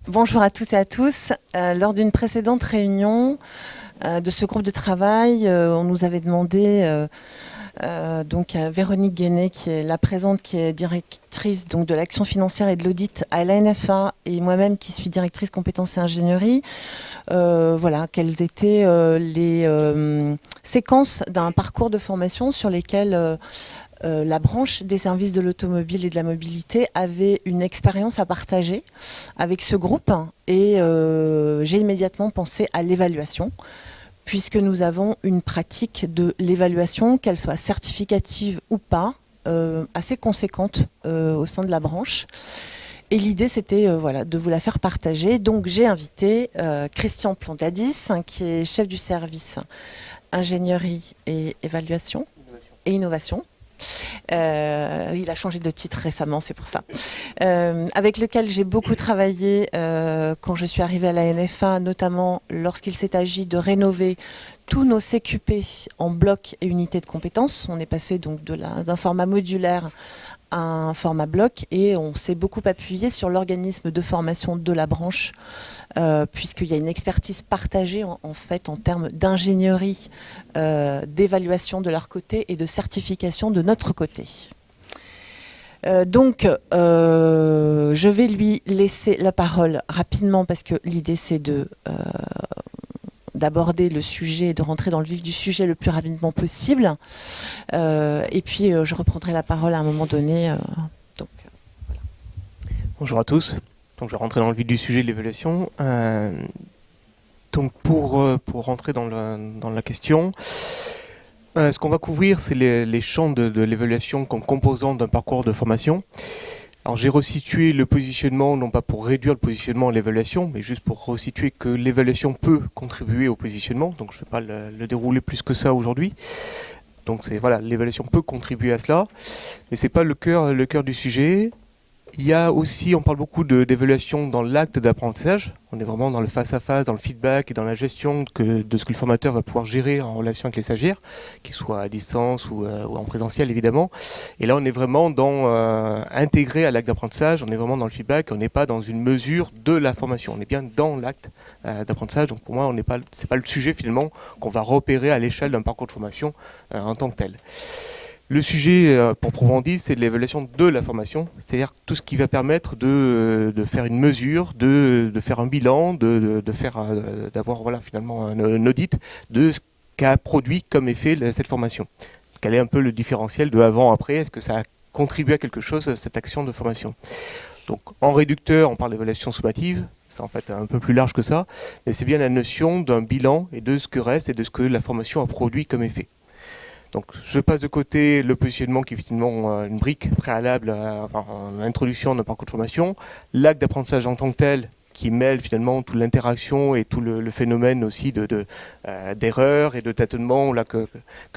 Bonjour à toutes et à tous. Lors d'une précédente réunion de ce groupe de travail, on nous avait demandé donc à Véronique Guénet, qui est la présente, qui est directrice donc, de l'action financière et de l'audit à l'ANFA, et moi-même qui suis directrice compétences et ingénierie, voilà, quelles étaient les séquences d'un parcours de formation sur lesquelles la branche des services de l'automobile et de la mobilité avait une expérience à partager avec ce groupe, et j'ai immédiatement pensé à l'évaluation, puisque nous avons une pratique de l'évaluation, qu'elle soit certificative ou pas, assez conséquente au sein de la branche. Et l'idée, c'était voilà, de vous la faire partager. Donc j'ai invité Christian Plantadis, qui est chef du service ingénierie et évaluation et innovation. Il a changé de titre récemment, c'est pour ça. Avec lequel j'ai beaucoup travaillé quand je suis arrivée à la NFA, notamment lorsqu'il s'est agi de rénover tous nos CQP en blocs et unités de compétences. On est passé donc d'un format modulaire à un format bloc, et on s'est beaucoup appuyé sur l'organisme de formation de la branche, puisqu'il y a une expertise partagée en fait en termes d'ingénierie, d'évaluation de leur côté et de certification de notre côté. Donc, je vais lui laisser la parole rapidement, parce que l'idée c'est d'aborder le sujet et de rentrer dans le vif du sujet le plus rapidement possible. Et puis, je reprendrai la parole à un moment donné. Voilà. Bonjour à tous. Donc, je vais rentrer dans le vif du sujet de l'évaluation. Donc, pour rentrer dans la question, ce qu'on va couvrir, c'est les champs de l'évaluation comme composant d'un parcours de formation. Alors j'ai resitué le positionnement, non pas pour réduire le positionnement à l'évaluation, mais juste pour resituer que l'évaluation peut contribuer au positionnement. Donc je ne vais pas le dérouler plus que ça aujourd'hui. Donc voilà, l'évaluation peut contribuer à cela, mais c'est pas le cœur du sujet. Il y a aussi, on parle beaucoup d'évaluation dans l'acte d'apprentissage. On est vraiment dans le face-à-face, dans le feedback et dans la gestion de ce que le formateur va pouvoir gérer en relation avec les stagiaires, qu'ils soient à distance ou en présentiel évidemment. Et là, on est vraiment dans intégré à l'acte d'apprentissage, on est vraiment dans le feedback, on n'est pas dans une mesure de la formation, on est bien dans l'acte d'apprentissage. Donc pour moi, c'est pas le sujet finalement qu'on va repérer à l'échelle d'un parcours de formation en tant que tel. Le sujet, pour proprement dit, c'est de l'évaluation de la formation, c'est-à-dire tout ce qui va permettre de faire une mesure, de faire un bilan, d'avoir voilà, finalement un audit de ce qu'a produit comme effet cette formation. Quel est un peu le différentiel de avant-après? Est-ce que ça a contribué à quelque chose, cette action de formation? Donc en réducteur, on parle d'évaluation sommative, c'est en fait un peu plus large que ça, mais c'est bien la notion d'un bilan et de ce que reste et de ce que la formation a produit comme effet. Donc je passe de côté le positionnement qui est effectivement une brique préalable en introduction d'un parcours de formation, l'acte d'apprentissage en tant que tel qui mêle finalement toute l'interaction et tout le phénomène aussi d'erreur et de tâtonnement là, que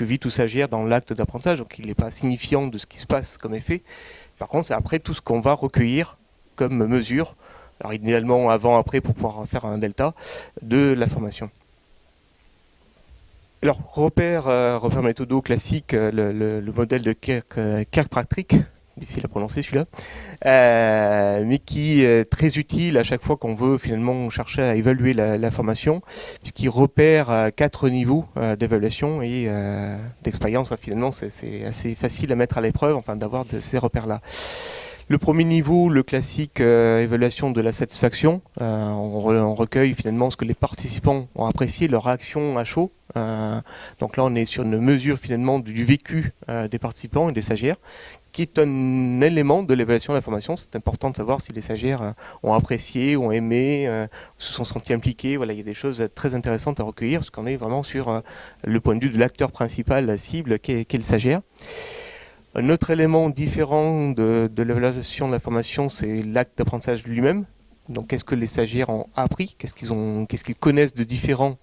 vit tout stagiaire dans l'acte d'apprentissage, donc il n'est pas signifiant de ce qui se passe comme effet. Par contre, c'est après tout ce qu'on va recueillir comme mesure, alors idéalement avant-après pour pouvoir faire un delta de la formation. Alors, repère méthodo classique, le modèle de Kirkpatrick, difficile à prononcer celui-là, mais qui est très utile à chaque fois qu'on veut finalement chercher à évaluer la formation, puisqu'il repère 4 niveaux d'évaluation et d'expérience. Finalement, c'est assez facile à mettre à l'épreuve, enfin, d'avoir ces repères-là. Le premier niveau, le classique évaluation de la satisfaction, on recueille finalement ce que les participants ont apprécié, leur réaction à chaud. Donc là, on est sur une mesure finalement du vécu des participants et des stagiaires, qui est un élément de l'évaluation de la formation. C'est important de savoir si les stagiaires ont apprécié, ont aimé, se sont sentis impliqués. Voilà, il y a des choses très intéressantes à recueillir, parce qu'on est vraiment sur le point de vue de l'acteur principal, la cible, qui est le stagiaire. Un autre élément différent de l'évaluation de la formation, c'est l'acte d'apprentissage lui-même. Donc, qu'est-ce que les stagiaires ont appris? Qu'est-ce qu'ils connaissent de différent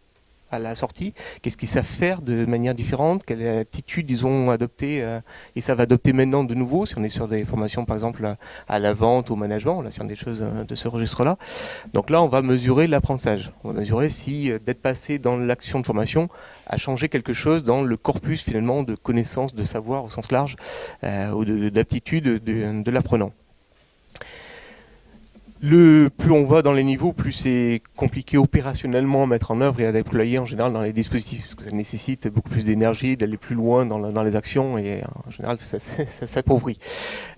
à la sortie? Qu'est-ce qu'ils savent faire de manière différente? Quelle attitude ils ont adoptée et savent adopter maintenant de nouveau, si on est sur des formations par exemple à la vente ou au management, là sur des choses de ce registre-là. Donc là, on va mesurer l'apprentissage. On va mesurer si d'être passé dans l'action de formation a changé quelque chose dans le corpus finalement de connaissances, de savoir au sens large ou d'aptitude de l'apprenant. Plus on va dans les niveaux, plus c'est compliqué opérationnellement à mettre en œuvre et à déployer en général dans les dispositifs, parce que ça nécessite beaucoup plus d'énergie, d'aller plus loin dans les actions, et en général ça s'appauvrit.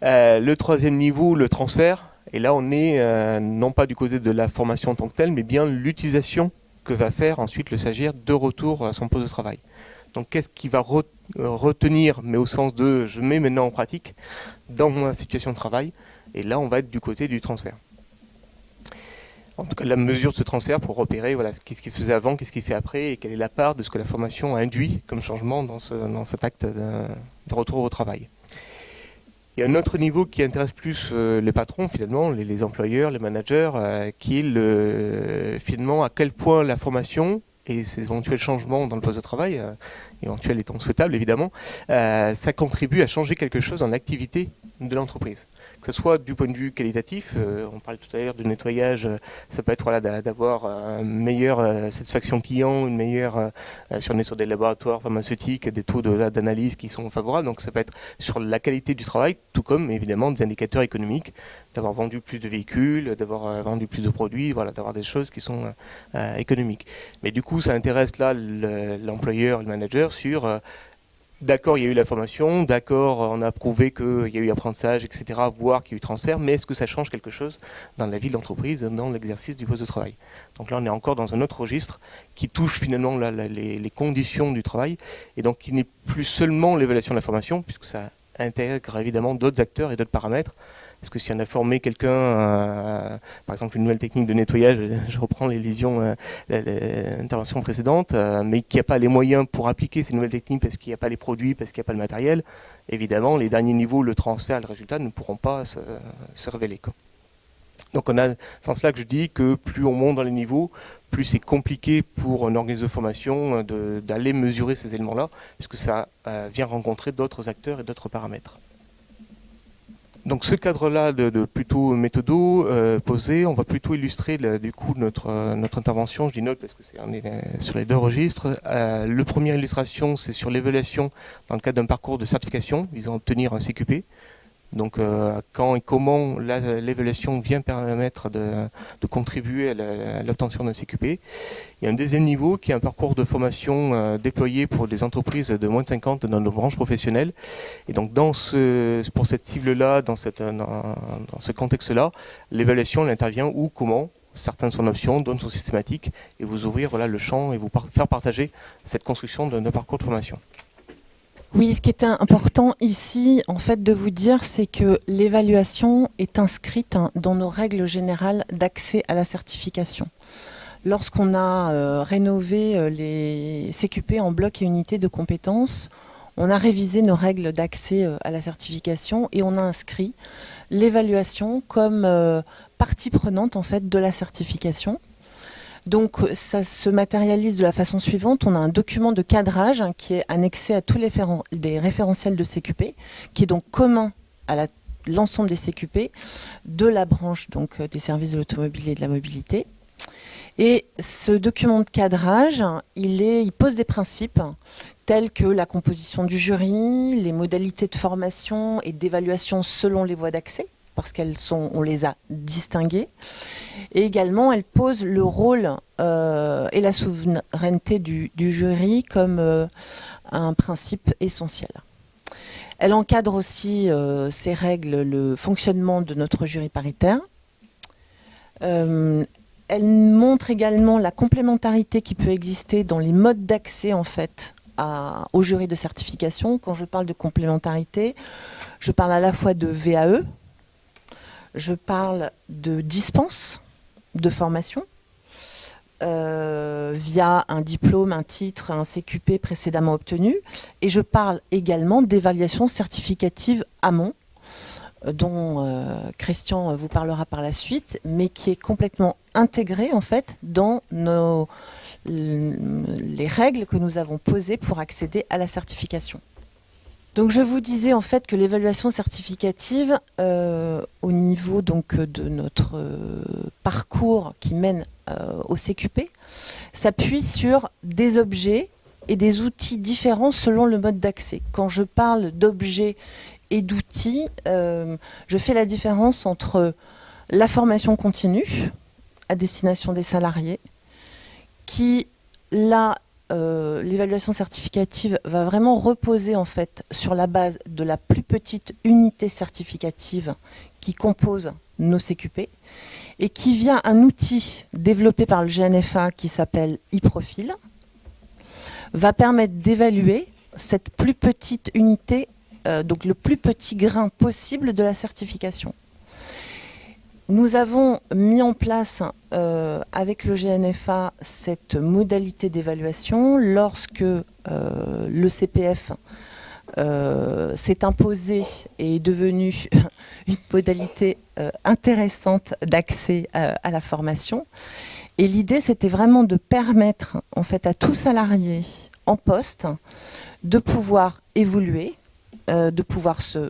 Le troisième niveau, le transfert, et là on est non pas du côté de la formation en tant que telle, mais bien l'utilisation que va faire ensuite le stagiaire de retour à son poste de travail. Donc qu'est-ce qu'il va retenir, mais au sens de je mets maintenant en pratique dans ma situation de travail, et là on va être du côté du transfert. En tout cas, la mesure de ce transfert pour repérer voilà, qu'est-ce qu'il faisait avant, qu'est-ce qu'il fait après, et quelle est la part de ce que la formation a induit comme changement dans cet acte de retour au travail. Il y a un autre niveau qui intéresse plus les patrons, finalement, les employeurs, les managers, qui est finalement à quel point la formation et ces éventuels changements dans le poste de travail, éventuels étant souhaitables évidemment, ça contribue à changer quelque chose dans l'activité de l'entreprise. Que ce soit du point de vue qualitatif, on parlait tout à l'heure du nettoyage, ça peut être voilà, d'avoir une meilleure satisfaction client, une meilleure, si on est sur des laboratoires pharmaceutiques, des taux d'analyse qui sont favorables, donc ça peut être sur la qualité du travail, tout comme évidemment des indicateurs économiques, d'avoir vendu plus de véhicules, d'avoir vendu plus de produits, voilà, d'avoir des choses qui sont économiques. Mais du coup, ça intéresse là l'employeur, le manager sur d'accord, il y a eu la formation, d'accord, on a prouvé qu'il y a eu apprentissage, etc., voire qu'il y a eu transfert, mais est-ce que ça change quelque chose dans la vie de l'entreprise, dans l'exercice du poste de travail? Donc là, on est encore dans un autre registre qui touche finalement les conditions du travail, et donc qui n'est plus seulement l'évaluation de la formation, puisque ça intègre évidemment d'autres acteurs et d'autres paramètres. Est-ce que si on a formé quelqu'un, par exemple une nouvelle technique de nettoyage, je reprends l'intervention précédente, mais qui n'a pas les moyens pour appliquer ces nouvelles techniques parce qu'il n'y a pas les produits, parce qu'il n'y a pas le matériel, évidemment les derniers niveaux, le transfert, le résultat ne pourront pas se révéler, quoi. Donc on a, c'est en cela que je dis que plus on monte dans les niveaux, plus c'est compliqué pour un organisme de formation d'aller mesurer ces éléments-là, puisque ça vient rencontrer d'autres acteurs et d'autres paramètres. Donc ce cadre-là de plutôt méthodo posé, on va plutôt illustrer du coup notre intervention. Je dis notre parce que on est sur les deux registres. Le première illustration, c'est sur l'évaluation dans le cadre d'un parcours de certification visant à obtenir un CQP. Donc quand et comment l'évaluation vient permettre de contribuer à l'obtention d'un CQP. Il y a un deuxième niveau qui est un parcours de formation déployé pour des entreprises de moins de 50 dans nos branches professionnelles. Et donc pour cette cible-là, dans ce contexte-là, l'évaluation elle intervient où, comment. Certaines sont options, d'autres sont systématiques, et vous ouvrir voilà, le champ et vous faire partager cette construction d'un parcours de formation. Oui, ce qui est important ici, en fait, de vous dire, c'est que l'évaluation est inscrite dans nos règles générales d'accès à la certification. Lorsqu'on a rénové les CQP en blocs et unités de compétences, on a révisé nos règles d'accès à la certification et on a inscrit l'évaluation comme partie prenante en fait, de la certification. Donc ça se matérialise de la façon suivante. On a un document de cadrage qui est annexé à tous les référentiels de CQP, qui est donc commun à l'ensemble des CQP de la branche donc, des services de l'automobile et de la mobilité. Et ce document de cadrage, il pose des principes tels que la composition du jury, les modalités de formation et d'évaluation selon les voies d'accès, parce on les a distinguées. Et également, elle pose le rôle et la souveraineté du jury comme un principe essentiel. Elle encadre aussi ces règles, le fonctionnement de notre jury paritaire. Elle montre également la complémentarité qui peut exister dans les modes d'accès en fait, au jury de certification. Quand je parle de complémentarité, je parle à la fois de VAE, je parle de dispense de formation via un diplôme, un titre, un CQP précédemment obtenu. Et je parle également d'évaluation certificative amont, dont Christian vous parlera par la suite, mais qui est complètement intégrée en fait, dans les règles que nous avons posées pour accéder à la certification. Donc je vous disais en fait que l'évaluation certificative au niveau donc, de notre parcours qui mène au CQP s'appuie sur des objets et des outils différents selon le mode d'accès. Quand je parle d'objets et d'outils, je fais la différence entre la formation continue à destination des salariés, qui, là, l'évaluation certificative va vraiment reposer en fait sur la base de la plus petite unité certificative qui compose nos CQP et qui, via un outil développé par le GNFA qui s'appelle e-profil, va permettre d'évaluer cette plus petite unité, donc le plus petit grain possible de la certification. Nous avons mis en place avec le GNFA cette modalité d'évaluation lorsque le CPF s'est imposé et est devenu une modalité intéressante d'accès à la formation. Et l'idée, c'était vraiment de permettre en fait, à tout salarié en poste de pouvoir évoluer, de pouvoir se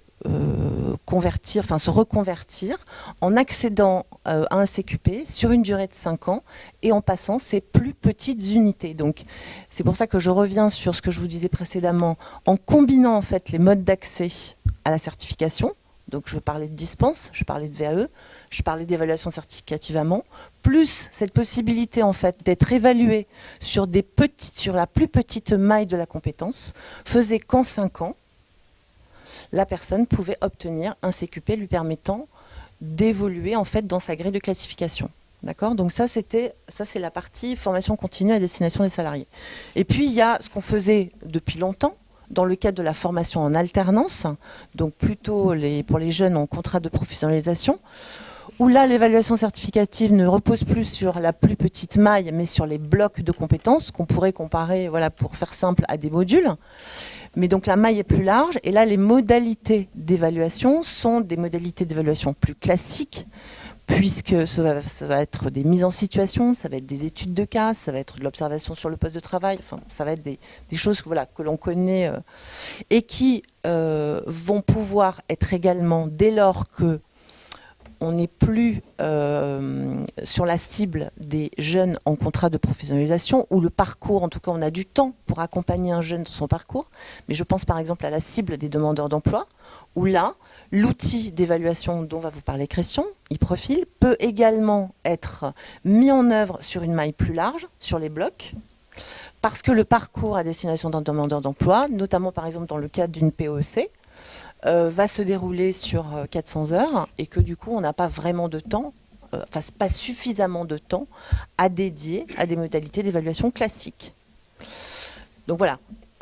convertir, enfin se reconvertir en accédant à un CQP sur une durée de 5 ans et en passant ces plus petites unités. Donc c'est pour ça que je reviens sur ce que je vous disais précédemment, en combinant en fait les modes d'accès à la certification. Donc je parlais de dispense, je parlais de VAE, je parlais d'évaluation certificative amont, plus cette possibilité en fait d'être évalué sur la plus petite maille de la compétence, faisait qu'en 5 ans, la personne pouvait obtenir un CQP lui permettant d'évoluer en fait dans sa grille de classification. D'accord ? Donc ça c'est la partie formation continue à destination des salariés. Et puis il y a ce qu'on faisait depuis longtemps dans le cadre de la formation en alternance, donc plutôt pour les jeunes en contrat de professionnalisation, où là l'évaluation certificative ne repose plus sur la plus petite maille, mais sur les blocs de compétences qu'on pourrait comparer, voilà, pour faire simple, à des modules. Mais donc la maille est plus large, et là les modalités d'évaluation sont des modalités d'évaluation plus classiques, puisque ça va être des mises en situation, ça va être des études de cas, ça va être de l'observation sur le poste de travail, enfin, ça va être des choses voilà, que l'on connaît et qui vont pouvoir être également, dès lors que on n'est plus sur la cible des jeunes en contrat de professionnalisation, ou le parcours, en tout cas on a du temps pour accompagner un jeune dans son parcours, mais je pense par exemple à la cible des demandeurs d'emploi, où là, l'outil d'évaluation dont va vous parler Christian, e-profil, peut également être mis en œuvre sur une maille plus large, sur les blocs, parce que le parcours à destination d'un demandeur d'emploi, notamment par exemple dans le cadre d'une POEC, va se dérouler sur 400 heures et que du coup on n'a pas vraiment de temps, enfin pas suffisamment de temps à dédier à des modalités d'évaluation classiques. Donc voilà,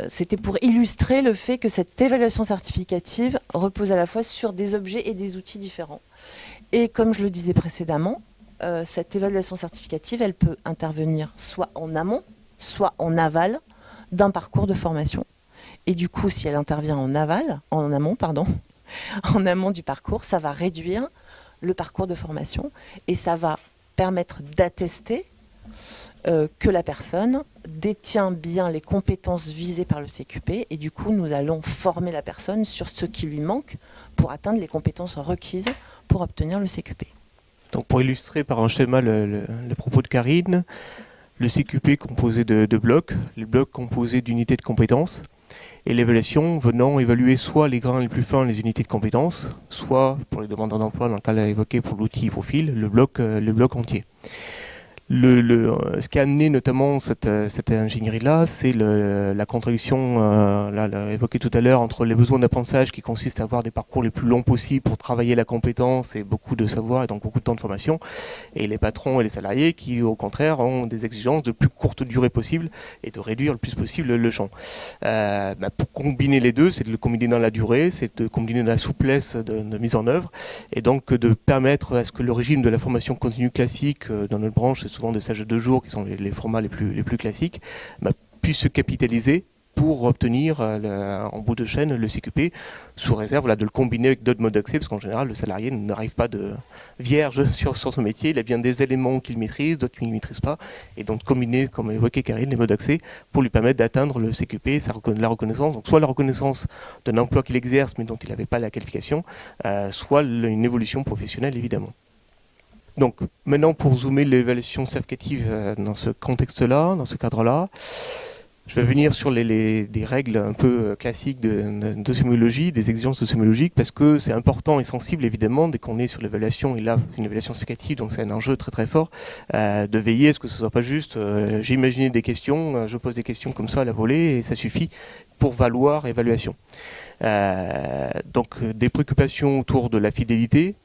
c'était pour illustrer le fait que cette évaluation certificative repose à la fois sur des objets et des outils différents. Et comme je le disais précédemment, cette évaluation certificative, elle peut intervenir soit en amont, soit en aval d'un parcours de formation. Et du coup, si elle intervient en amont du parcours, ça va réduire le parcours de formation et ça va permettre d'attester que la personne détient bien les compétences visées par le CQP et du coup, nous allons former la personne sur ce qui lui manque pour atteindre les compétences requises pour obtenir le CQP. Donc pour illustrer par un schéma le propos de Karine, le CQP composé de blocs, les blocs composés d'unités de compétences, et l'évaluation venant évaluer soit les grains les plus fins, les unités de compétences, soit, pour les demandeurs d'emploi, dans le cas évoqué pour l'outil profil, le bloc entier. Ce qui a amené notamment cette ingénierie-là, c'est la contradiction évoquée tout à l'heure entre les besoins d'apprentissage qui consistent à avoir des parcours les plus longs possibles pour travailler la compétence et beaucoup de savoir et donc beaucoup de temps de formation, et les patrons et les salariés qui au contraire ont des exigences de plus courte durée possible et de réduire le plus possible le champ. Pour combiner les deux, c'est de le combiner dans la durée, c'est de combiner la souplesse de mise en œuvre et donc de permettre à ce que le régime de la formation continue classique dans notre branche, c'est souvent des stages de 2 jours qui sont les formats les plus classiques, puissent se capitaliser pour obtenir en bout de chaîne le CQP, sous réserve de le combiner avec d'autres modes d'accès, parce qu'en général le salarié n'arrive pas de vierge sur son métier, il a bien des éléments qu'il maîtrise, d'autres qu'il ne maîtrise pas, et donc combiner, comme évoqué Karine, les modes d'accès pour lui permettre d'atteindre le CQP, la reconnaissance, donc soit la reconnaissance d'un emploi qu'il exerce mais dont il n'avait pas la qualification, soit une évolution professionnelle évidemment. Donc maintenant pour zoomer l'évaluation certificative dans ce contexte-là, dans ce cadre-là, Je vais venir sur des règles un peu classiques de sémiologie, des exigences sémiologiques, parce que c'est important et sensible, évidemment, dès qu'on est sur l'évaluation, et là, une évaluation significative, donc c'est un enjeu très très fort, de veiller à ce que ce soit pas juste, j'ai imaginé des questions, je pose des questions comme ça à la volée, et ça suffit pour valoir évaluation. Donc des préoccupations autour de la fidélité,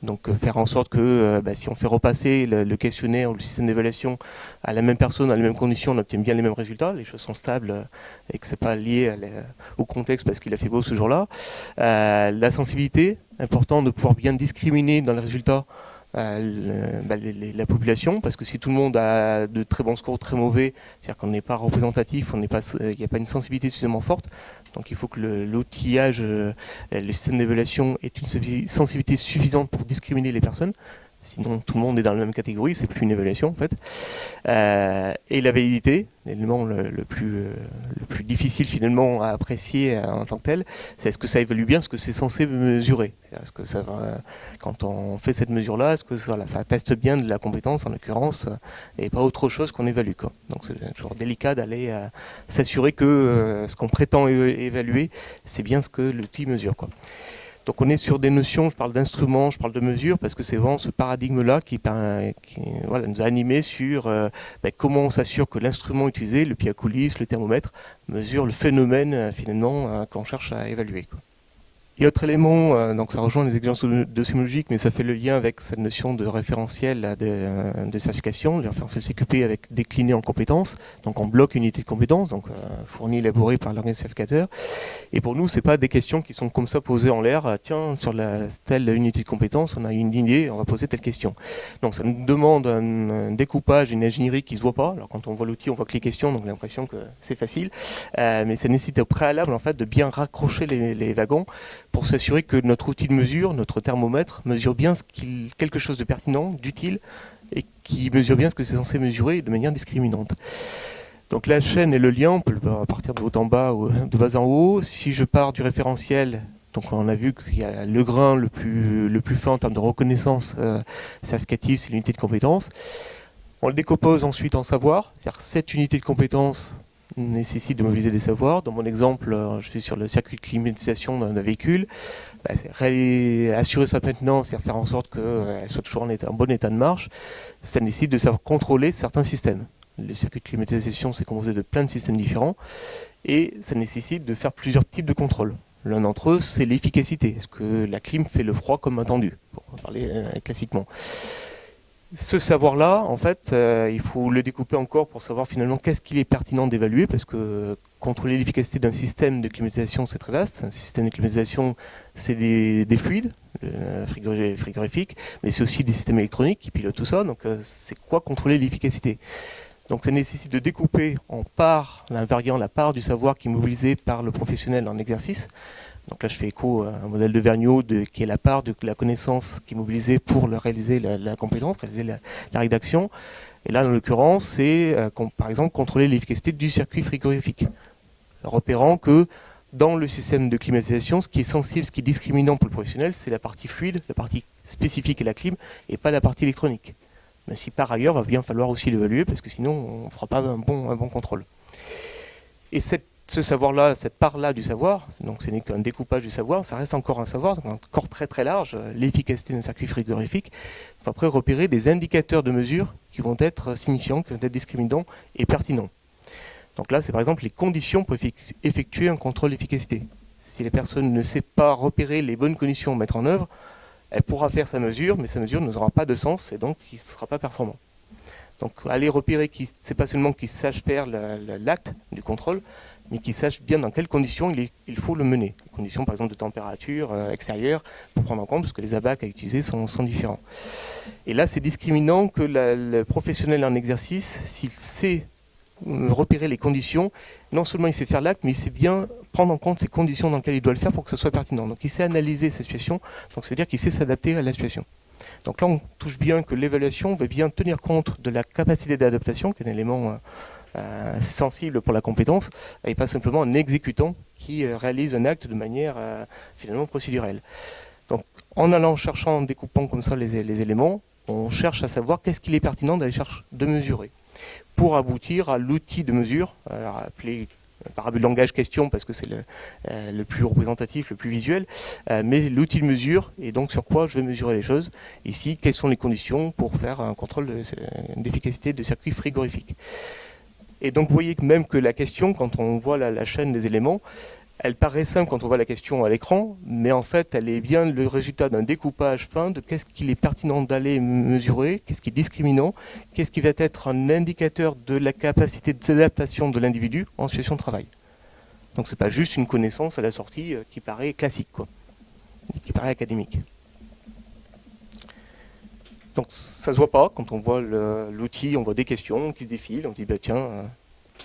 donc faire en sorte que si on fait repasser le questionnaire ou le système d'évaluation à la même personne, dans les mêmes conditions, on obtient bien les mêmes résultats, les choses sont stables et que c'est pas lié au contexte parce qu'il a fait beau ce jour-là. La sensibilité, important de pouvoir bien discriminer dans les résultats la population, parce que si tout le monde a de très bons scores, très mauvais, c'est-à-dire qu'on n'est pas représentatif, il n'y a pas une sensibilité suffisamment forte. Donc il faut que l'outillage, le système d'évaluation ait une sensibilité suffisante pour discriminer les personnes. Sinon tout le monde est dans la même catégorie, c'est plus une évaluation en fait. Et la validité, l'élément le plus difficile finalement à apprécier en tant que tel, c'est est-ce que ça évalue bien ce que c'est censé mesurer. Est-ce que ça va, quand on fait cette mesure-là, est-ce que ça atteste bien de la compétence en l'occurrence et pas autre chose qu'on évalue, quoi. Donc c'est toujours délicat d'aller s'assurer que ce qu'on prétend évaluer, c'est bien ce que l'outil mesure, quoi. Donc on est sur des notions, je parle d'instruments, je parle de mesures, parce que c'est vraiment ce paradigme-là qui nous a animés sur comment on s'assure que l'instrument utilisé, le pied à coulisses, le thermomètre, mesure le phénomène finalement qu'on cherche à évaluer, quoi. Et autre élément, donc ça rejoint les exigences sémiologiques, mais ça fait le lien avec cette notion de référentiel de certification, le référentiel CQP avec décliné en compétences, donc on bloque une unité de compétences, donc fournie, élaborée par l'organisme certificateur. Et pour nous, c'est pas des questions qui sont comme ça posées en l'air, tiens, sur telle unité de compétences, on a une idée, on va poser telle question. Donc ça nous demande un découpage, une ingénierie qui se voit pas. Alors quand on voit l'outil, on voit que les questions, donc on a l'impression que c'est facile, mais ça nécessite au préalable en fait de bien raccrocher les wagons pour s'assurer que notre outil de mesure, notre thermomètre, mesure bien quelque chose de pertinent, d'utile, et qui mesure bien ce que c'est censé mesurer de manière discriminante. Donc la chaîne et le lien, on peut partir de haut en bas ou de bas en haut. Si je pars du référentiel, donc on a vu qu'il y a le grain le plus fin en termes de reconnaissance certificative, c'est l'unité de compétence. On le décompose ensuite en savoir, c'est-à-dire cette unité de compétence nécessite de mobiliser des savoirs. Dans mon exemple, je suis sur le circuit de climatisation d'un véhicule. Assurer sa maintenance, c'est-à-dire faire en sorte qu'elle soit toujours en bon état de marche, ça nécessite de savoir contrôler certains systèmes. Les circuits de climatisation, c'est composé de plein de systèmes différents et ça nécessite de faire plusieurs types de contrôles. L'un d'entre eux, c'est l'efficacité. Est-ce que la clim fait le froid comme attendu, pour parler classiquement. Ce savoir-là, en fait, il faut le découper encore pour savoir finalement qu'est-ce qu'il est pertinent d'évaluer, parce que contrôler l'efficacité d'un système de climatisation, c'est très vaste. Un système de climatisation, c'est des fluides frigorifiques, mais c'est aussi des systèmes électroniques qui pilotent tout ça. Donc, c'est quoi contrôler l'efficacité ? Donc, ça nécessite de découper en parts, l'invariant, la part du savoir qui est mobilisé par le professionnel en exercice. Donc là, je fais écho à un modèle de Vergniaud qui est la part de la connaissance qui est mobilisée pour réaliser la compétence, réaliser la rédaction. Et là, en l'occurrence, c'est par exemple contrôler l'efficacité du circuit frigorifique, repérant que dans le système de climatisation, ce qui est sensible, ce qui est discriminant pour le professionnel, c'est la partie fluide, la partie spécifique à la clim, et pas la partie électronique. Mais si par ailleurs, il va bien falloir aussi l'évaluer, parce que sinon, on ne fera pas un bon contrôle. Et ce savoir-là, cette part-là du savoir, donc ce n'est qu'un découpage du savoir, ça reste encore un savoir, donc encore très très large, l'efficacité d'un circuit frigorifique. Il faut après repérer des indicateurs de mesure qui vont être signifiants, qui vont être discriminants et pertinents. Donc là, c'est par exemple les conditions pour effectuer un contrôle d'efficacité. Si la personne ne sait pas repérer les bonnes conditions à mettre en œuvre, elle pourra faire sa mesure, mais sa mesure n'aura pas de sens et donc il ne sera pas performant. Donc aller repérer, c'est pas seulement qu'il sache faire l'acte du contrôle, mais qu'il sache bien dans quelles conditions il faut le mener. Les conditions par exemple de température extérieure, pour prendre en compte, parce que les abacs à utiliser sont différents. Et là, c'est discriminant que le professionnel en exercice, s'il sait repérer les conditions, non seulement il sait faire l'acte, mais il sait bien prendre en compte ces conditions dans lesquelles il doit le faire pour que ce soit pertinent. Donc il sait analyser sa situation, donc ça veut dire qu'il sait s'adapter à la situation. Donc là, on touche bien que l'évaluation va bien tenir compte de la capacité d'adaptation, qui est un élément sensible pour la compétence, et pas simplement un exécutant qui réalise un acte de manière finalement procédurelle. Donc en cherchant, en découpant comme ça les éléments, on cherche à savoir qu'est-ce qu'il est pertinent d'aller chercher de mesurer pour aboutir à l'outil de mesure, appelé parabole de langage question parce que c'est le plus représentatif, le plus visuel, mais l'outil de mesure et donc sur quoi je vais mesurer les choses. Ici, quelles sont les conditions pour faire un contrôle d'efficacité de circuit frigorifique. Et donc vous voyez que même que la question, quand on voit la chaîne des éléments, elle paraît simple quand on voit la question à l'écran, mais en fait elle est bien le résultat d'un découpage fin de qu'est-ce qu'il est pertinent d'aller mesurer, qu'est-ce qui est discriminant, qu'est-ce qui va être un indicateur de la capacité d'adaptation de l'individu en situation de travail. Donc c'est pas juste une connaissance à la sortie qui paraît classique, quoi, qui paraît académique. Donc ça se voit pas quand on voit l'outil, on voit des questions qui se défilent, on se dit bah tiens,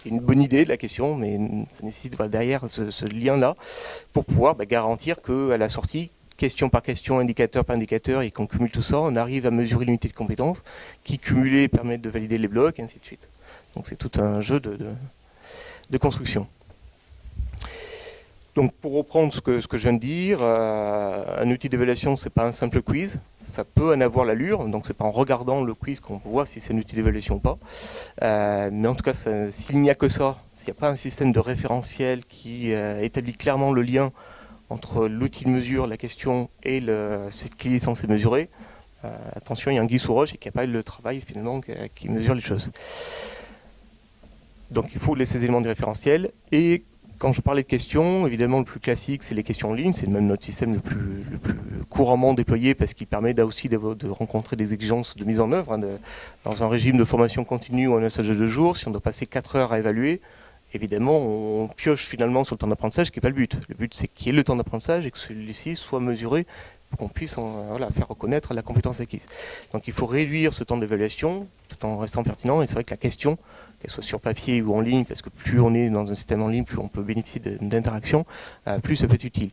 une bonne idée de la question, mais ça nécessite derrière ce lien-là pour pouvoir garantir qu'à la sortie, question par question, indicateur par indicateur, et qu'on cumule tout ça, on arrive à mesurer l'unité de compétence qui, cumulée, permet de valider les blocs, et ainsi de suite. Donc c'est tout un jeu de construction. Donc pour reprendre ce que je viens de dire, un outil d'évaluation, c'est pas un simple quiz, ça peut en avoir l'allure, donc c'est pas en regardant le quiz qu'on voit si c'est un outil d'évaluation ou pas. Mais en tout cas, s'il n'y a que ça, s'il n'y a pas un système de référentiel qui établit clairement le lien entre l'outil de mesure, la question et ce qu'il est censé mesurer, attention, il y a un guise sous roche et qu'il n'y a pas le travail finalement qui mesure les choses. Donc il faut laisser ces éléments du référentiel. Et quand je parlais de questions, évidemment le plus classique c'est les questions en ligne, c'est même notre système le plus couramment déployé parce qu'il permet aussi de rencontrer des exigences de mise en œuvre. Dans un régime de formation continue ou en un stage de 2 jours, si on doit passer 4 heures à évaluer, évidemment on pioche finalement sur le temps d'apprentissage, ce qui n'est pas le but. Le but c'est qu'il y ait le temps d'apprentissage et que celui-ci soit mesuré pour qu'on puisse faire reconnaître la compétence acquise. Donc il faut réduire ce temps d'évaluation tout en restant pertinent, et c'est vrai que la question, qu'elle soit sur papier ou en ligne, parce que plus on est dans un système en ligne, plus on peut bénéficier d'interactions, plus ça peut être utile.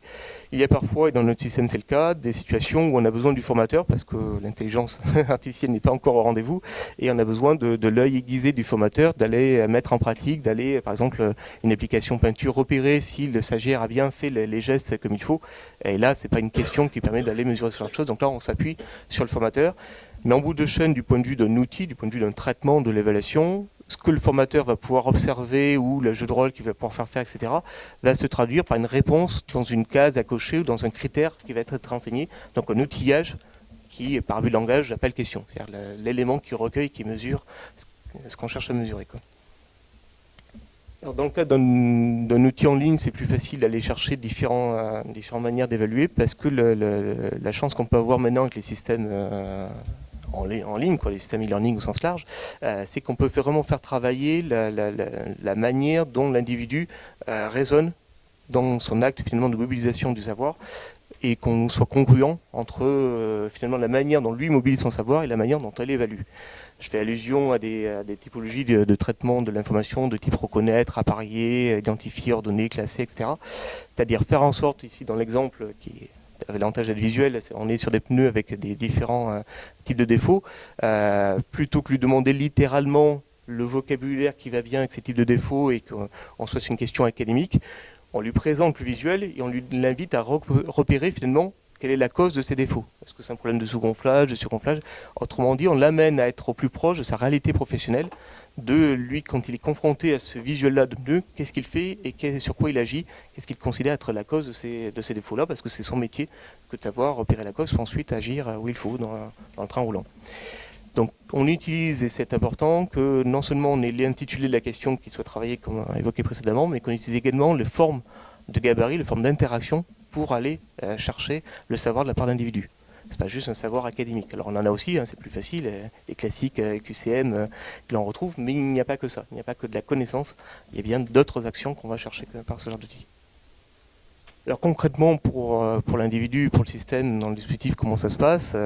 Il y a parfois, et dans notre système c'est le cas, des situations où on a besoin du formateur, parce que l'intelligence artificielle n'est pas encore au rendez-vous, et on a besoin de l'œil aiguisé du formateur, d'aller mettre en pratique, d'aller, par exemple, une application peinture, repérer si le stagiaire a bien fait les gestes comme il faut, et là c'est pas une question qui permet d'aller mesurer ce genre de choses, donc là on s'appuie sur le formateur. Mais en bout de chaîne, du point de vue d'un outil, du point de vue d'un traitement de l'évaluation, ce que le formateur va pouvoir observer ou le jeu de rôle qu'il va pouvoir faire, etc., va se traduire par une réponse dans une case à cocher ou dans un critère qui va être renseigné. Donc un outillage qui, par but de langage, j'appelle question. C'est-à-dire l'élément qui recueille, qui mesure ce qu'on cherche à mesurer, quoi. Alors dans le cas d'un outil en ligne, c'est plus facile d'aller chercher différentes manières d'évaluer parce que la chance qu'on peut avoir maintenant avec les systèmes en ligne, les systèmes e-learning au sens large, c'est qu'on peut vraiment faire travailler la manière dont l'individu raisonne dans son acte finalement de mobilisation du savoir, et qu'on soit congruent entre finalement la manière dont lui mobilise son savoir et la manière dont elle évalue. Je fais allusion à des typologies de traitement de l'information de type reconnaître, apparier, identifier, ordonner, classer, etc. C'est-à-dire faire en sorte, ici dans l'exemple qui avait l'avantage d'être visuel, on est sur des pneus avec des différents types de défauts, plutôt que lui demander littéralement le vocabulaire qui va bien avec ces types de défauts et qu'on soit sur une question académique, on lui présente le visuel et on l'invite à repérer finalement quelle est la cause de ces défauts. Est-ce que c'est un problème de sous-gonflage, de surgonflage? Autrement dit, on l'amène à être au plus proche de sa réalité professionnelle, de lui, quand il est confronté à ce visuel-là de pneu, qu'est-ce qu'il fait et sur quoi il agit, qu'est-ce qu'il considère être la cause de ces défauts-là, parce que c'est son métier que de savoir repérer la cause pour ensuite agir où il faut dans le train roulant. Donc on utilise, et c'est important, que non seulement on ait l'intitulé de la question qui soit travaillé comme évoqué précédemment, mais qu'on utilise également les formes de gabarit, les formes d'interaction pour aller chercher le savoir de la part de l'individu. C'est pas juste un savoir académique. Alors on en a aussi, c'est plus facile, les classiques QCM que l'on retrouve, mais il n'y a pas que ça, il n'y a pas que de la connaissance, il y a bien d'autres actions qu'on va chercher par ce genre d'outils. Alors concrètement pour l'individu, pour le système, dans le dispositif, comment ça se passe?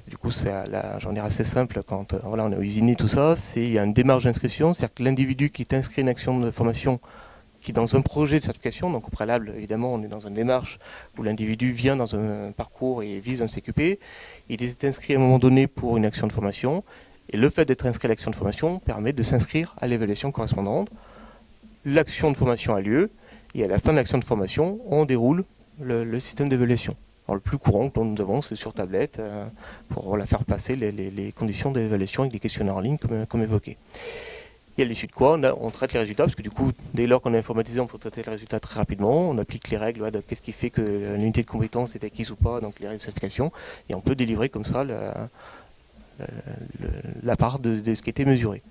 Du coup j'en ai assez simple quand on a usiné tout ça, il y a une démarche d'inscription, c'est-à-dire que l'individu qui est inscrit à une action de formation qui est dans un projet de certification, donc au préalable, évidemment, on est dans une démarche où l'individu vient dans un parcours et vise un CQP. Il est inscrit à un moment donné pour une action de formation, et le fait d'être inscrit à l'action de formation permet de s'inscrire à l'évaluation correspondante. L'action de formation a lieu, et à la fin de l'action de formation, on déroule le système d'évaluation. Alors, le plus courant que nous avons, c'est sur tablette, pour faire passer les conditions d'évaluation avec des questionnaires en ligne, comme évoqué. Et à l'issue de quoi, on traite les résultats, parce que du coup, dès lors qu'on a informatisé, on peut traiter les résultats très rapidement. On applique les règles de qu'est-ce qui fait que l'unité de compétence est acquise ou pas, donc les règles de certification, et on peut délivrer comme ça la part de ce qui était mesuré.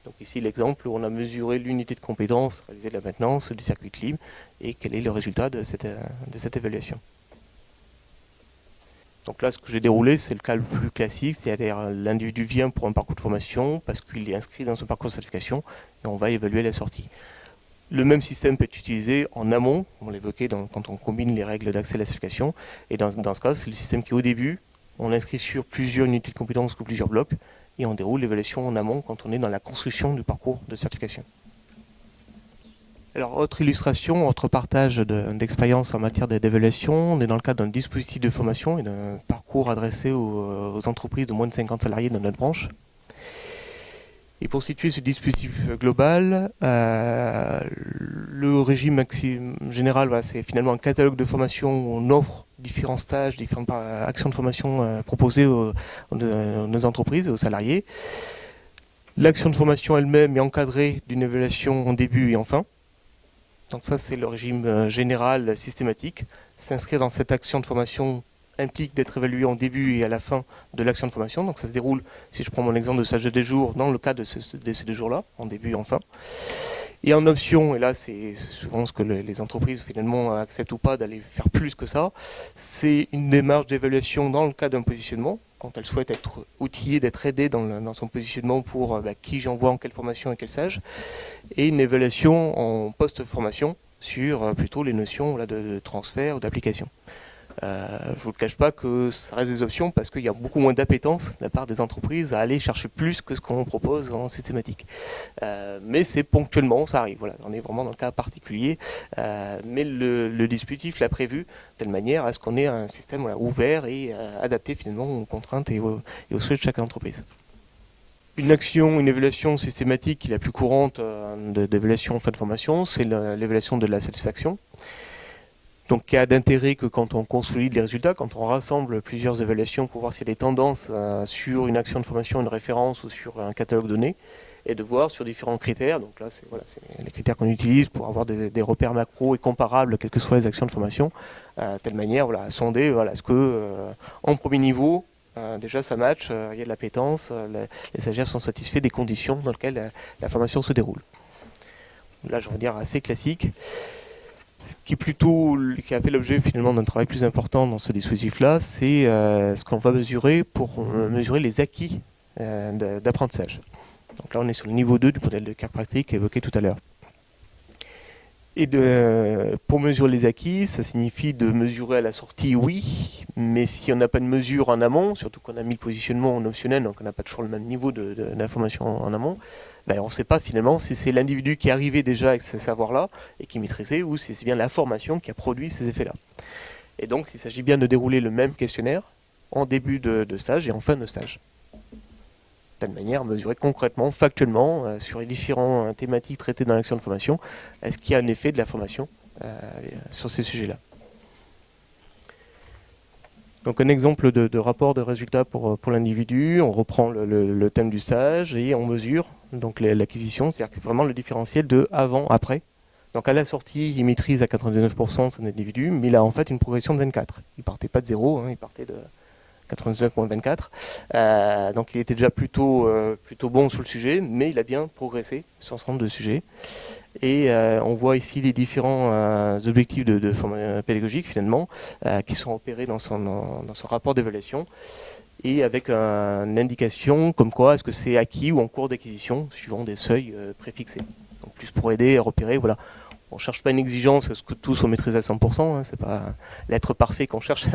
Donc ici l'exemple où on a mesuré l'unité de compétence, réalisé de la maintenance du circuit libre, et quel est le résultat de cette évaluation. Donc là, ce que j'ai déroulé, c'est le cas le plus classique, c'est-à-dire l'individu vient pour un parcours de formation parce qu'il est inscrit dans un parcours de certification et on va évaluer la sortie. Le même système peut être utilisé en amont, on l'évoquait quand on combine les règles d'accès à la certification, et dans ce cas, c'est le système qui au début, on inscrit sur plusieurs unités de compétences ou plusieurs blocs, et on déroule l'évaluation en amont quand on est dans la construction du parcours de certification. Alors, autre illustration, autre partage d'expérience en matière d'évaluation, on est dans le cadre d'un dispositif de formation et d'un parcours adressé aux entreprises de moins de 50 salariés dans notre branche. Et pour situer ce dispositif global, le régime général, voilà, c'est finalement un catalogue de formation où on offre différents stages, différentes actions de formation proposées aux entreprises et aux salariés. L'action de formation elle-même est encadrée d'une évaluation en début et en fin. Donc ça, c'est le régime général systématique. S'inscrire dans cette action de formation implique d'être évalué en début et à la fin de l'action de formation. Donc ça se déroule, si je prends mon exemple de stage de 2 jours, dans le cadre de ces 2 jours-là, en début et en fin. Et en option, et là c'est souvent ce que les entreprises finalement acceptent ou pas d'aller faire plus que ça, c'est une démarche d'évaluation dans le cadre d'un positionnement, quand elle souhaite être outillée, d'être aidée dans son positionnement pour qui j'envoie en quelle formation et quel stage, et une évaluation en post-formation sur plutôt les notions de transfert ou d'application. Je ne vous le cache pas que ça reste des options parce qu'il y a beaucoup moins d'appétence de la part des entreprises à aller chercher plus que ce qu'on propose en systématique. Mais c'est ponctuellement, ça arrive. Voilà, on est vraiment dans le cas particulier. Mais le dispositif l'a prévu de telle manière à ce qu'on ait un système ouvert et adapté finalement aux contraintes et aux souhaits de chaque entreprise. Une action, une évaluation systématique qui est la plus courante d'évaluation en fin de formation, c'est l'évaluation de la satisfaction. Donc il y a d'intérêt que quand on consolide les résultats, quand on rassemble plusieurs évaluations pour voir s'il y a des tendances sur une action de formation, une référence ou sur un catalogue de données, et de voir sur différents critères. Donc là, c'est les critères qu'on utilise pour avoir des repères macro et comparables, quelles que soient les actions de formation, de telle manière à sonder, est-ce que en premier niveau, déjà ça match, il y a de l'appétence, les stagiaires sont satisfaits des conditions dans lesquelles la formation se déroule. Là, je vais dire assez classique. Ce qui a fait l'objet finalement d'un travail plus important dans ce dispositif-là, c'est ce qu'on va mesurer pour mesurer les acquis d'apprentissage. Donc là, on est sur le niveau 2 du modèle de cas pratique évoqué tout à l'heure. Et pour mesurer les acquis, ça signifie de mesurer à la sortie, oui, mais si on n'a pas de mesure en amont, surtout qu'on a mis le positionnement en optionnel, donc on n'a pas toujours le même niveau d'information en amont, on ne sait pas finalement si c'est l'individu qui est arrivé déjà avec ces savoirs-là et qui maîtrisait, ou si c'est bien la formation qui a produit ces effets-là. Et donc, il s'agit bien de dérouler le même questionnaire en début de stage et en fin de stage. De telle manière à mesurer concrètement, factuellement, sur les différentes thématiques traitées dans l'action de formation, est-ce qu'il y a un effet de la formation sur ces sujets-là. Donc un exemple de rapport de résultats pour l'individu, on reprend le thème du stage et on mesure donc l'acquisition, c'est-à-dire vraiment le différentiel de avant-après. Donc à la sortie, il maîtrise à 99% son individu, mais il a en fait une progression de 24. Il partait pas de 0, il partait de 99,24. Donc il était déjà plutôt bon sur le sujet, mais il a bien progressé sur un certain nombre de sujets. Et on voit ici les différents objectifs de forme pédagogique finalement qui sont opérés dans son rapport d'évaluation et avec une indication comme quoi est-ce que c'est acquis ou en cours d'acquisition suivant des seuils préfixés. Donc plus pour aider à repérer, voilà. On ne cherche pas une exigence à ce que tout soit maîtrisé à 100%, c'est pas l'être parfait qu'on cherche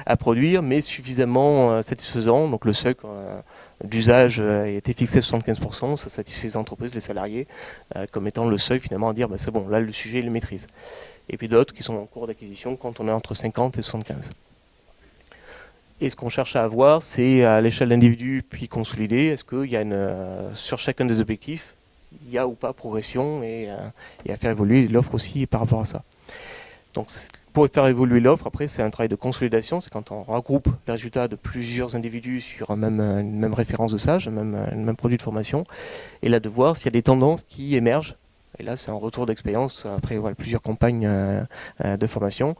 à produire, mais suffisamment satisfaisant. Donc le seuil d'usage a été fixé à 75%, ça satisfait les entreprises, les salariés, comme étant le seuil finalement à dire c'est bon, là le sujet il le maîtrise. Et puis d'autres qui sont en cours d'acquisition quand on est entre 50 et 75. Et ce qu'on cherche à avoir, c'est à l'échelle d'individus puis consolidé, est-ce qu'il y a sur chacun des objectifs, il y a ou pas progression et à faire évoluer l'offre aussi par rapport à ça. Donc pour faire évoluer l'offre, après, c'est un travail de consolidation. C'est quand on regroupe les résultats de plusieurs individus sur une même référence de sage, un même produit de formation. Et là, de voir s'il y a des tendances qui émergent. Et là, c'est un retour d'expérience après voilà, plusieurs campagnes de formation.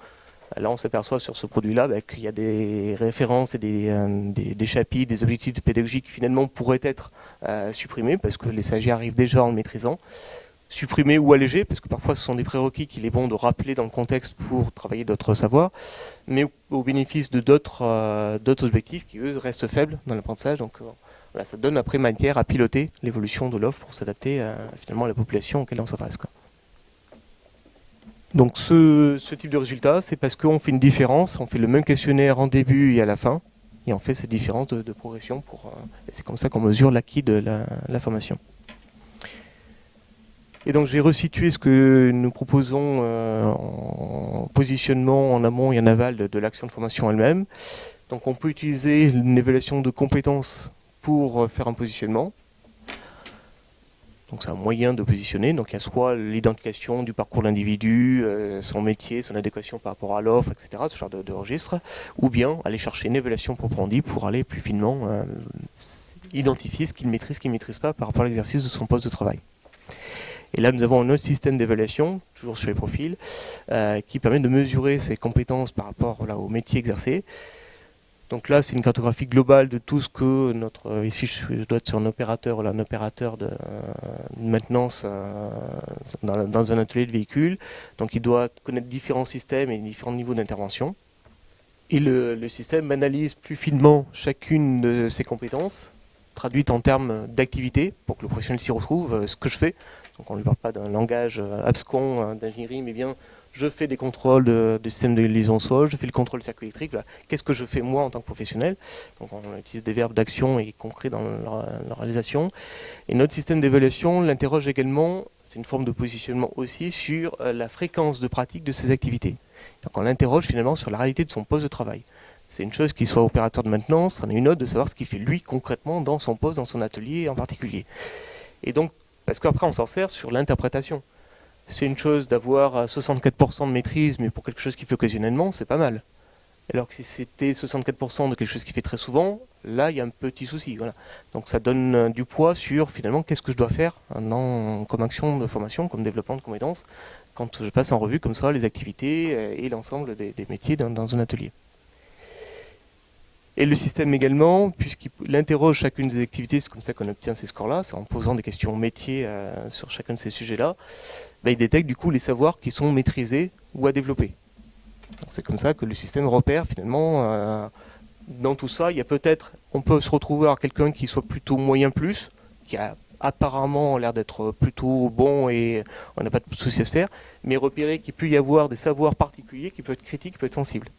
Là, on s'aperçoit sur ce produit-là qu'il y a des références et des chapitres, des objectifs de pédagogie qui finalement pourraient être supprimés parce que les stagiaires arrivent déjà en le maîtrisant. Supprimés ou allégés, parce que parfois ce sont des prérequis qu'il est bon de rappeler dans le contexte pour travailler d'autres savoirs, mais au bénéfice de d'autres objectifs qui, eux, restent faibles dans l'apprentissage. Donc voilà, ça donne après matière à piloter l'évolution de l'offre pour s'adapter finalement à la population auquel on s'adresse. Donc ce type de résultat, c'est parce qu'on fait une différence, on fait le même questionnaire en début et à la fin, et on fait cette différence de progression. Et c'est comme ça qu'on mesure l'acquis de la formation. Et donc j'ai resitué ce que nous proposons en positionnement en amont et en aval de l'action de formation elle-même. Donc on peut utiliser une évaluation de compétences pour faire un positionnement. Donc c'est un moyen de positionner. Donc il y a soit l'identification du parcours de l'individu, son métier, son adéquation par rapport à l'offre, etc., ce genre de registre, ou bien aller chercher une évaluation proprement dit pour aller plus finement identifier ce qu'il maîtrise, ce qu'il ne maîtrise pas par rapport à l'exercice de son poste de travail. Et là, nous avons un autre système d'évaluation, toujours sur les profils, qui permet de mesurer ses compétences par rapport au métier exercé. Donc là, c'est une cartographie globale de tout ce que ici je dois être sur un opérateur de maintenance dans un atelier de véhicule. Donc il doit connaître différents systèmes et différents niveaux d'intervention. Et le système analyse plus finement chacune de ses compétences, traduites en termes d'activité, pour que le professionnel s'y retrouve, ce que je fais. Donc on ne lui parle pas d'un langage abscon d'ingénierie, mais bien je fais des contrôles de système de liaison au sol, je fais le contrôle de circuit électrique. Voilà. Qu'est-ce que je fais moi en tant que professionnel? Donc on utilise des verbes d'action et concrets dans leur réalisation. Et notre système d'évaluation l'interroge également, c'est une forme de positionnement aussi, sur la fréquence de pratique de ses activités. Donc on l'interroge finalement sur la réalité de son poste de travail. C'est une chose qu'il soit opérateur de maintenance, c'en est une autre de savoir ce qu'il fait lui concrètement dans son poste, dans son atelier en particulier. Et donc, parce qu'après on s'en sert sur l'interprétation. C'est une chose d'avoir 64% de maîtrise, mais pour quelque chose qu'il fait occasionnellement, c'est pas mal. Alors que si c'était 64% de quelque chose qu'il fait très souvent, là il y a un petit souci. Voilà. Donc ça donne du poids sur finalement qu'est-ce que je dois faire comme action de formation, comme développement de compétences, quand je passe en revue comme ça les activités et l'ensemble des métiers dans un atelier. Et le système également, puisqu'il interroge chacune des activités, c'est comme ça qu'on obtient ces scores-là, c'est en posant des questions métiers sur chacun de ces sujets-là, il détecte du coup les savoirs qui sont maîtrisés ou à développer. C'est comme ça que le système repère finalement, dans tout ça, on peut se retrouver à quelqu'un qui soit plutôt moyen plus, qui a apparemment l'air d'être plutôt bon et on n'a pas de souci à se faire, mais repérer qu'il peut y avoir des savoirs particuliers qui peuvent être critiques, qui peuvent être sensibles.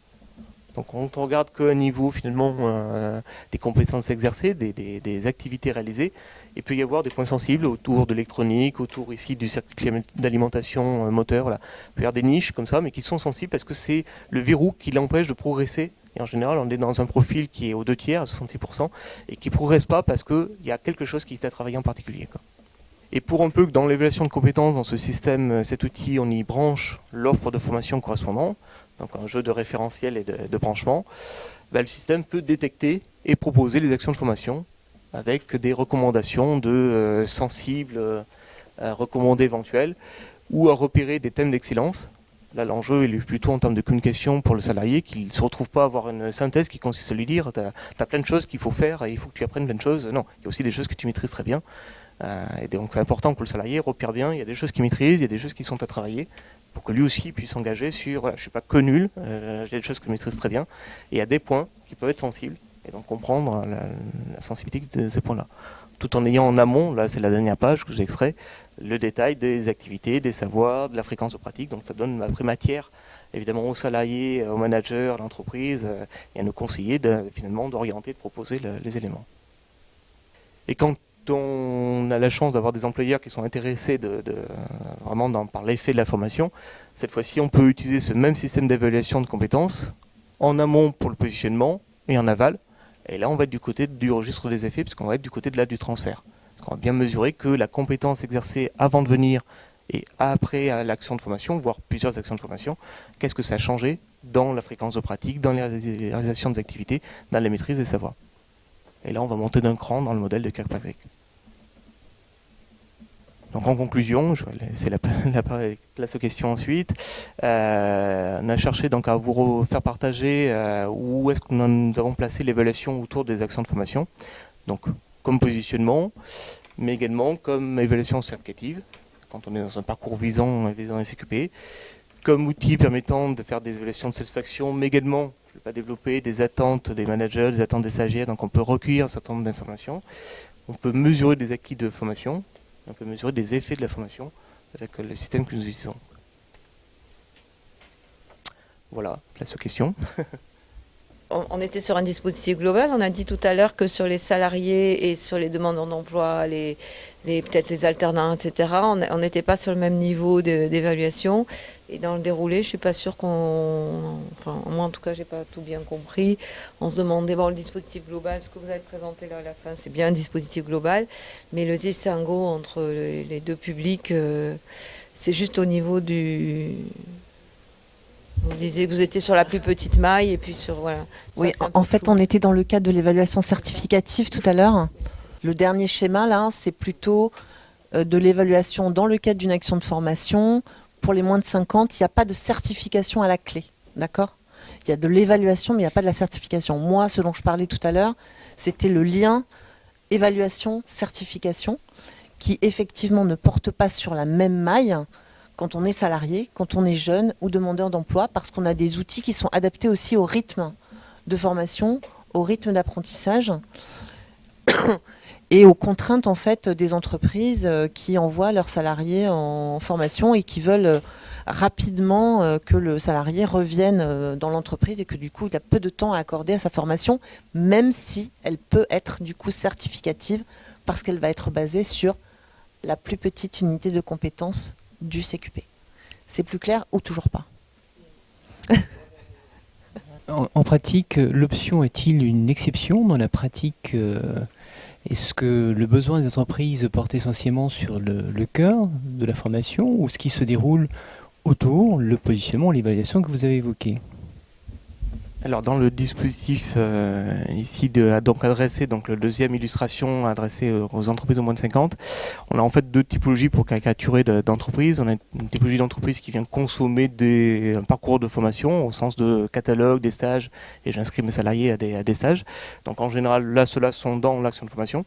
Donc on ne regarde qu'un niveau finalement des compétences exercées, des activités réalisées. Il peut y avoir des points sensibles autour de l'électronique, autour ici du circuit d'alimentation moteur. Voilà. Il peut y avoir des niches comme ça, mais qui sont sensibles parce que c'est le verrou qui l'empêche de progresser. Et en général, on est dans un profil qui est aux 2/3, à 66%, et qui ne progresse pas parce qu'il y a quelque chose qui est à travailler en particulier. Et pour un peu que dans l'évaluation de compétences, dans ce système, cet outil, on y branche l'offre de formation correspondante, donc un jeu de référentiel et de branchement, le système peut détecter et proposer les actions de formation avec des recommandations de sensibles, recommandés éventuels, ou à repérer des thèmes d'excellence. Là, l'enjeu est plutôt en termes de communication pour le salarié, qu'il ne se retrouve pas à avoir une synthèse qui consiste à lui dire t'as plein de choses qu'il faut faire et il faut que tu apprennes plein de choses. Non, il y a aussi des choses que tu maîtrises très bien. Et donc c'est important que le salarié repère bien, il y a des choses qu'il maîtrise, il y a des choses qui sont à travailler, pour que lui aussi puisse s'engager sur, voilà, je ne suis pas que nul, j'ai des choses que je maîtrise très bien, et il y a des points qui peuvent être sensibles, et donc comprendre la sensibilité de ces points-là. Tout en ayant en amont, là c'est la dernière page que j'ai extrait, le détail des activités, des savoirs, de la fréquence de pratique, donc ça donne après matière, évidemment aux salariés, aux managers, à l'entreprise, et à nos conseillers finalement d'orienter, de proposer les éléments. Et quand on a la chance d'avoir des employeurs qui sont intéressés vraiment par l'effet de la formation, cette fois-ci on peut utiliser ce même système d'évaluation de compétences en amont pour le positionnement et en aval. Et là on va être du côté du registre des effets puisqu'on va être du côté du transfert. On va bien mesurer que la compétence exercée avant de venir et après à l'action de formation, voire plusieurs actions de formation, qu'est-ce que ça a changé dans la fréquence de pratique, dans les réalisations des activités, dans la maîtrise des savoirs. Et là, on va monter d'un cran dans le modèle de cas pratique. Donc en conclusion, je vais laisser la place aux questions ensuite. On a cherché donc à vous faire partager où est-ce que nous avons placé l'évaluation autour des actions de formation. Donc comme positionnement, mais également comme évaluation certificative, quand on est dans un parcours visant les CQP, comme outil permettant de faire des évaluations de satisfaction, mais également, je ne vais pas développer, des attentes des managers, des attentes des stagiaires, donc on peut recueillir un certain nombre d'informations, on peut mesurer des acquis de formation, on peut mesurer des effets de la formation avec le système que nous utilisons. Voilà, place aux questions. On était sur un dispositif global. On a dit tout à l'heure que sur les salariés et sur les demandeurs d'emploi, peut-être les alternants, etc., on n'était pas sur le même niveau d'évaluation. Et dans le déroulé, je ne suis pas sûre enfin, moi en tout cas, je n'ai pas tout bien compris. On se demandait, bon, le dispositif global, ce que vous avez présenté là à la fin, c'est bien un dispositif global. Mais le distinguo entre les deux publics, c'est juste au niveau du... Vous disiez que vous étiez sur la plus petite maille et puis sur... Voilà. Oui, en fait, on était dans le cadre de l'évaluation certificative tout à l'heure. Le dernier schéma, là, c'est plutôt de l'évaluation dans le cadre d'une action de formation. Pour les moins de 50, il n'y a pas de certification à la clé. D'accord ? Il y a de l'évaluation, mais il n'y a pas de la certification. Moi, ce dont je parlais tout à l'heure, c'était le lien évaluation-certification qui, effectivement, ne porte pas sur la même maille quand on est salarié, quand on est jeune ou demandeur d'emploi, parce qu'on a des outils qui sont adaptés aussi au rythme de formation, au rythme d'apprentissage et aux contraintes en fait des entreprises qui envoient leurs salariés en formation et qui veulent rapidement que le salarié revienne dans l'entreprise et que du coup il a peu de temps à accorder à sa formation, même si elle peut être du coup certificative parce qu'elle va être basée sur la plus petite unité de compétences du CQP. C'est plus clair ou toujours pas? En pratique, l'option est-il une exception dans la pratique? Est-ce que le besoin des entreprises porte essentiellement sur le cœur de la formation ou ce qui se déroule autour, le positionnement, l'évaluation que vous avez évoqué? Alors dans le dispositif ici donc adressé, donc la deuxième illustration adressée aux entreprises de moins de 50, on a en fait deux typologies pour caricaturer d'entreprises. On a une typologie d'entreprise qui vient consommer un parcours de formation au sens de catalogue, des stages, et j'inscris mes salariés à des stages. Donc en général, là, ceux-là sont dans l'action de formation.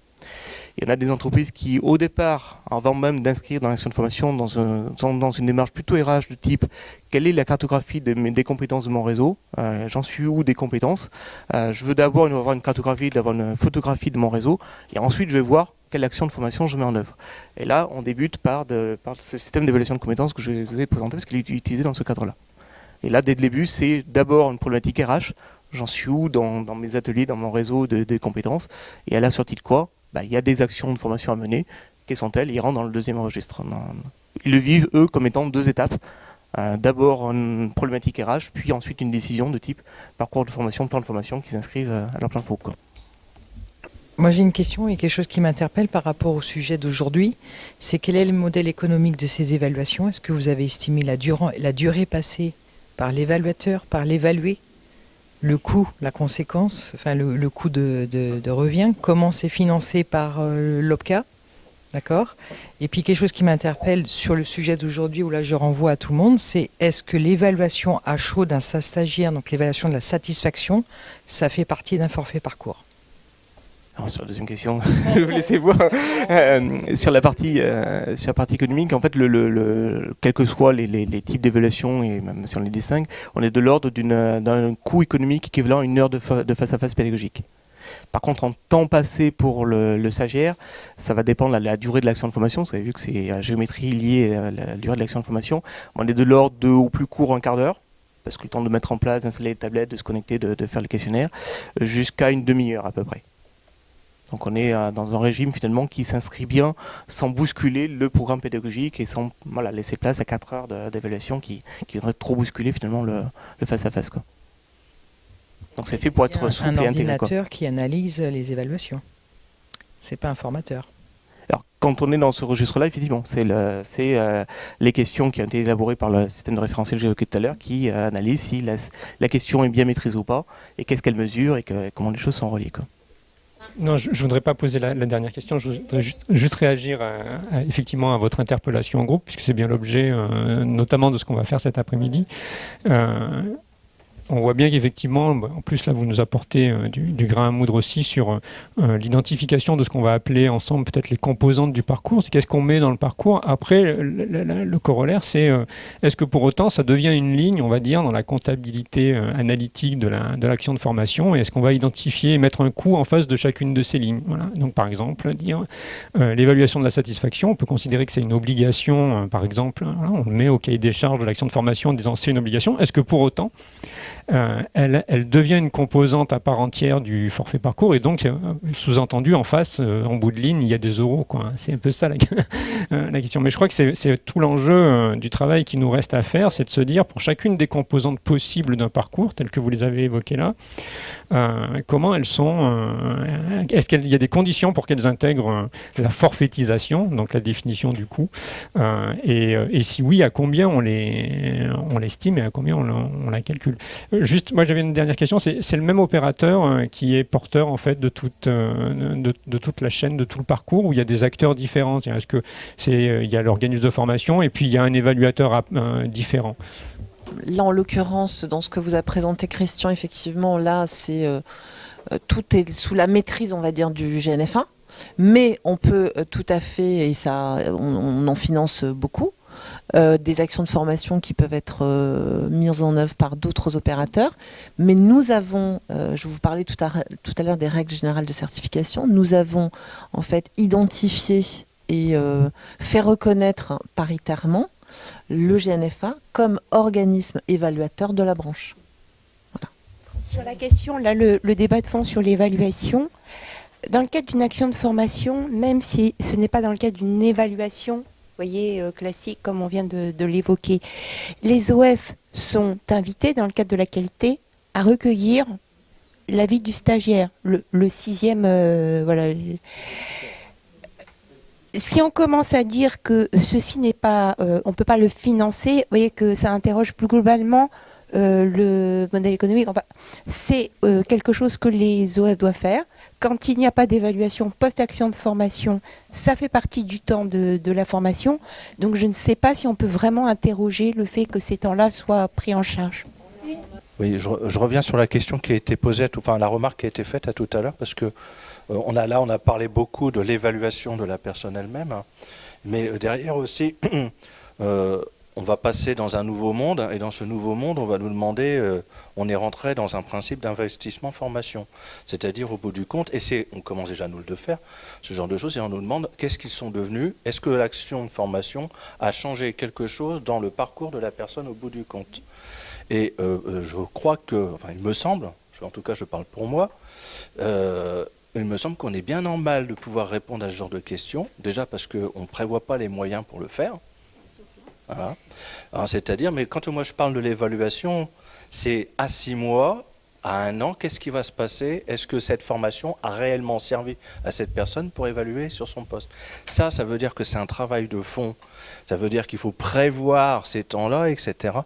Et on a des entreprises qui, au départ, avant même d'inscrire dans l'action de formation, sont dans une démarche plutôt RH de type quelle est la cartographie des compétences de mon réseau, j'en suis où des compétences, je veux d'abord avoir une cartographie, d'avoir une photographie de mon réseau, et ensuite je vais voir quelle action de formation je mets en œuvre. Et là, on débute par ce système d'évaluation de compétences que je vous ai présenté parce qu'il est utilisé dans ce cadre-là. Et là, dès le début, c'est d'abord une problématique RH, j'en suis où dans mes ateliers, dans mon réseau de compétences, et à la sortie de quoi il y a des actions de formation à mener. Quelles sont-elles? Ils rentrent dans le deuxième registre. Ils le vivent, eux, comme étant deux étapes. D'abord une problématique RH, puis ensuite une décision de type parcours de formation, plan de formation, qui s'inscrivent à leur plein faux. Moi, j'ai une question et quelque chose qui m'interpelle par rapport au sujet d'aujourd'hui. C'est quel est le modèle économique de ces évaluations? Est-ce que vous avez estimé la durée passée par l'évaluateur, par l'évalué? Le coût, la conséquence, enfin le coût de revient, comment c'est financé par l'OPCA, d'accord? Et puis quelque chose qui m'interpelle sur le sujet d'aujourd'hui, où là je renvoie à tout le monde, c'est est-ce que l'évaluation à chaud d'un stagiaire, donc l'évaluation de la satisfaction, ça fait partie d'un forfait parcours? Alors, sur la deuxième question, je vais vous laisser voir. Sur la partie économique, en fait, quels que soient les types d'évaluation, et même si on les distingue, on est de l'ordre d'un coût économique équivalent à une heure de face-à-face pédagogique. Par contre, en temps passé pour le stagiaire, ça va dépendre de la durée de l'action de formation. Vous avez vu que c'est la géométrie liée à la durée de l'action de formation. On est de l'ordre de, au plus court, un quart d'heure, parce que le temps de mettre en place, d'installer les tablettes, de se connecter, de faire le questionnaire, jusqu'à une demi-heure à peu près. Donc on est dans un régime finalement qui s'inscrit bien sans bousculer le programme pédagogique et sans laisser place à 4 heures d'évaluation qui viendrait trop bousculer finalement le face-à-face. Donc c'est fait pour être souple et intégré. Un ordinateur qui analyse les évaluations. C'est pas un formateur. Alors quand on est dans ce registre-là, effectivement, c'est les questions qui ont été élaborées par le système de référentiel que j'ai évoqué tout à l'heure qui analysent si la question est bien maîtrisée ou pas, et qu'est-ce qu'elle mesure, et comment les choses sont reliées, quoi. Non, je ne voudrais pas poser la dernière question, je voudrais juste réagir effectivement à votre interpellation en groupe, puisque c'est bien l'objet notamment de ce qu'on va faire cet après-midi. On voit bien qu'effectivement, en plus là vous nous apportez du grain à moudre aussi sur l'identification de ce qu'on va appeler ensemble peut-être les composantes du parcours. C'est qu'est-ce qu'on met dans le parcours. Après, le corollaire, c'est est-ce que pour autant ça devient une ligne, on va dire, dans la comptabilité analytique de l'action de formation, et est-ce qu'on va identifier et mettre un coût en face de chacune de ces lignes. Voilà. Donc par exemple, dire l'évaluation de la satisfaction, on peut considérer que c'est une obligation, par exemple, voilà, on le met au cahier des charges de l'action de formation en disant c'est une obligation. Est-ce que pour autant elle devient une composante à part entière du forfait parcours, et donc sous-entendu en face, en bout de ligne, il y a des euros, quoi. C'est un peu ça la question. Mais je crois que c'est tout l'enjeu du travail qui nous reste à faire, c'est de se dire pour chacune des composantes possibles d'un parcours, telles que vous les avez évoquées là, comment elles sont, est-ce qu'il y a des conditions pour qu'elles intègrent la forfaitisation, donc la définition du coût, et si oui, à combien on l'estime et à combien on la calcule. Juste, moi j'avais une dernière question, c'est le même opérateur qui est porteur en fait de toute la chaîne, de tout le parcours, où il y a des acteurs différents. Est-ce que il y a l'organisme de formation et puis il y a un évaluateur différent? Là, en l'occurrence, dans ce que vous a présenté Christian, effectivement, là, tout est sous la maîtrise, on va dire, du GNF1, mais on peut tout à fait, et ça, on en finance beaucoup, des actions de formation qui peuvent être mises en œuvre par d'autres opérateurs. Mais nous avons, je vous parlais tout à l'heure des règles générales de certification, nous avons en fait identifié et fait reconnaître paritairement le GNFA comme organisme évaluateur de la branche. Voilà. Sur la question, là, le débat de fond sur l'évaluation, dans le cadre d'une action de formation, même si ce n'est pas dans le cadre d'une évaluation, voyez, classique, comme on vient de l'évoquer. Les OF sont invités, dans le cadre de la qualité, à recueillir l'avis du stagiaire, le sixième, voilà. Si on commence à dire que ceci n'est pas, on ne peut pas le financer, vous voyez que ça interroge plus globalement le modèle économique. Enfin, c'est quelque chose que les OF doivent faire. Quand il n'y a pas d'évaluation post-action de formation, ça fait partie du temps de la formation. Donc je ne sais pas si on peut vraiment interroger le fait que ces temps-là soient pris en charge. Oui, je reviens sur la question qui a été posée, enfin la remarque qui a été faite à tout à l'heure, parce que on a parlé beaucoup de l'évaluation de la personne elle-même, hein, mais derrière aussi, on va passer dans un nouveau monde, et dans ce nouveau monde, on va nous demander, on est rentré dans un principe d'investissement formation, c'est-à-dire au bout du compte, et on commence déjà à nous le faire, ce genre de choses, et on nous demande qu'est-ce qu'ils sont devenus, est-ce que l'action de formation a changé quelque chose dans le parcours de la personne au bout du compte. Et je crois que, enfin il me semble, en tout cas je parle pour moi, il me semble qu'on est bien en mal de pouvoir répondre à ce genre de questions, déjà parce qu'on ne prévoit pas les moyens pour le faire. Voilà. C'est-à-dire, mais quand moi je parle de l'évaluation, c'est à 6 mois, à 1 an, qu'est-ce qui va se passer? Est-ce que cette formation a réellement servi à cette personne pour évaluer sur son poste? Ça veut dire que c'est un travail de fond. Ça veut dire qu'il faut prévoir ces temps-là, etc.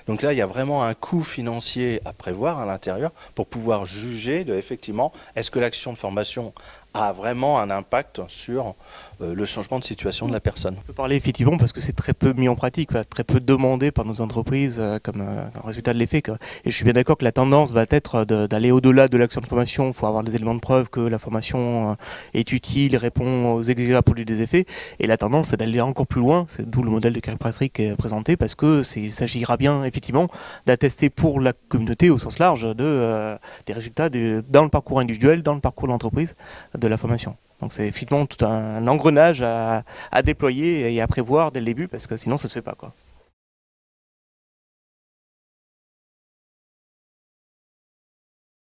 Donc là, il y a vraiment un coût financier à prévoir à l'intérieur pour pouvoir juger de, effectivement, est-ce que l'action de formation a vraiment un impact sur le changement de situation de la personne. On peut parler effectivement parce que c'est très peu mis en pratique, très peu demandé par nos entreprises comme résultat de l'effet. Et je suis bien d'accord que la tendance va être d'aller au-delà de l'action de formation. Il faut avoir des éléments de preuve que la formation est utile, répond aux exigences, produit des effets. Et la tendance, c'est d'aller encore plus loin. C'est d'où le modèle de Carrie Patrick qui est présenté, parce que s'agira bien effectivement d'attester pour la communauté au sens large des résultats dans le parcours individuel, dans le parcours de l'entreprise, de la formation. Donc c'est effectivement tout un engrenage à déployer et à prévoir dès le début, parce que sinon ça ne se fait pas, quoi.